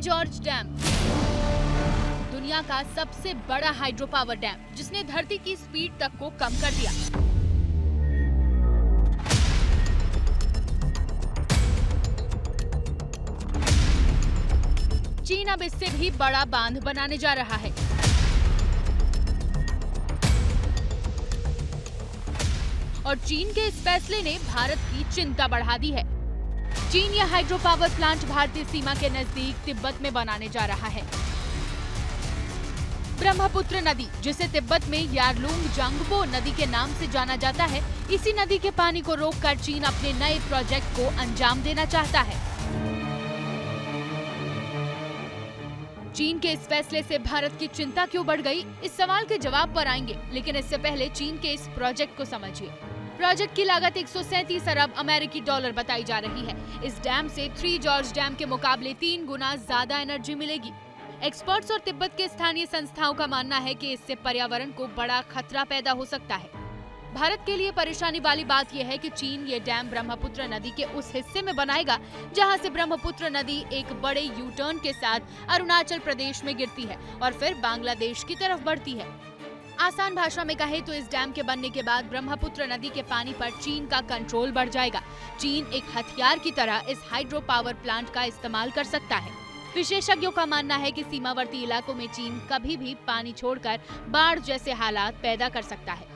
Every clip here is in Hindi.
जॉर्ज डैम दुनिया का सबसे बड़ा हाइड्रो पावर डैम, जिसने धरती की स्पीड तक को कम कर दिया। चीन अब इससे भी बड़ा बांध बनाने जा रहा है। और चीन के इस फैसले ने भारत की चिंता बढ़ा दी है। चीन यह हाइड्रो पावर प्लांट भारतीय सीमा के नजदीक तिब्बत में बनाने जा रहा है। ब्रह्मपुत्र नदी, जिसे तिब्बत में यारलुंग जांगबो नदी के नाम से जाना जाता है, इसी नदी के पानी को रोककर चीन अपने नए प्रोजेक्ट को अंजाम देना चाहता है। चीन के इस फैसले से भारत की चिंता क्यों बढ़ गई, इस सवाल के जवाब पर आएंगे, लेकिन इससे पहले चीन के इस प्रोजेक्ट को समझिए। प्रोजेक्ट की लागत 137 अरब अमेरिकी डॉलर बताई जा रही है। इस डैम से 3 जॉर्ज डैम के मुकाबले 3 गुना ज्यादा एनर्जी मिलेगी। एक्सपर्ट्स और तिब्बत के स्थानीय संस्थाओं का मानना है कि इससे पर्यावरण को बड़ा खतरा पैदा हो सकता है। भारत के लिए परेशानी वाली बात यह है कि चीन ये डैम ब्रह्मपुत्र नदी के उस हिस्से में बनाएगा जहां से ब्रह्मपुत्र नदी एक बड़े यू टर्न के साथ अरुणाचल प्रदेश में गिरती है और फिर बांग्लादेश की तरफ बढ़ती है। आसान भाषा में कहे तो इस डैम के बनने के बाद ब्रह्मपुत्र नदी के पानी पर चीन का कंट्रोल बढ़ जाएगा। चीन एक हथियार की तरह इस हाइड्रो पावर प्लांट का इस्तेमाल कर सकता है। विशेषज्ञों का मानना है कि सीमावर्ती इलाकों में चीन कभी भी पानी छोड़कर बाढ़ जैसे हालात पैदा कर सकता है।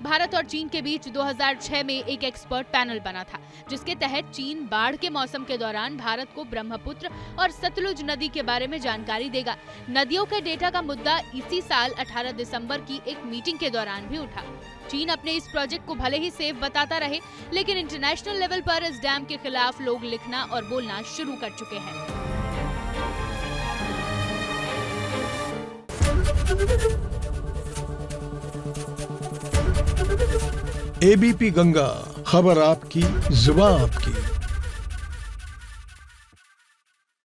भारत और चीन के बीच 2006 में एक एक्सपर्ट पैनल बना था, जिसके तहत चीन बाढ़ के मौसम के दौरान भारत को ब्रह्मपुत्र और सतलुज नदी के बारे में जानकारी देगा। नदियों के डेटा का मुद्दा इसी साल 18 दिसंबर की एक मीटिंग के दौरान भी उठा। चीन अपने इस प्रोजेक्ट को भले ही सेफ बताता रहे, लेकिन इंटरनेशनल लेवल पर इस डैम के खिलाफ लोग लिखना और बोलना शुरू कर चुके हैं। एबीपी गंगा, खबर आपकी, जुबान आपकी।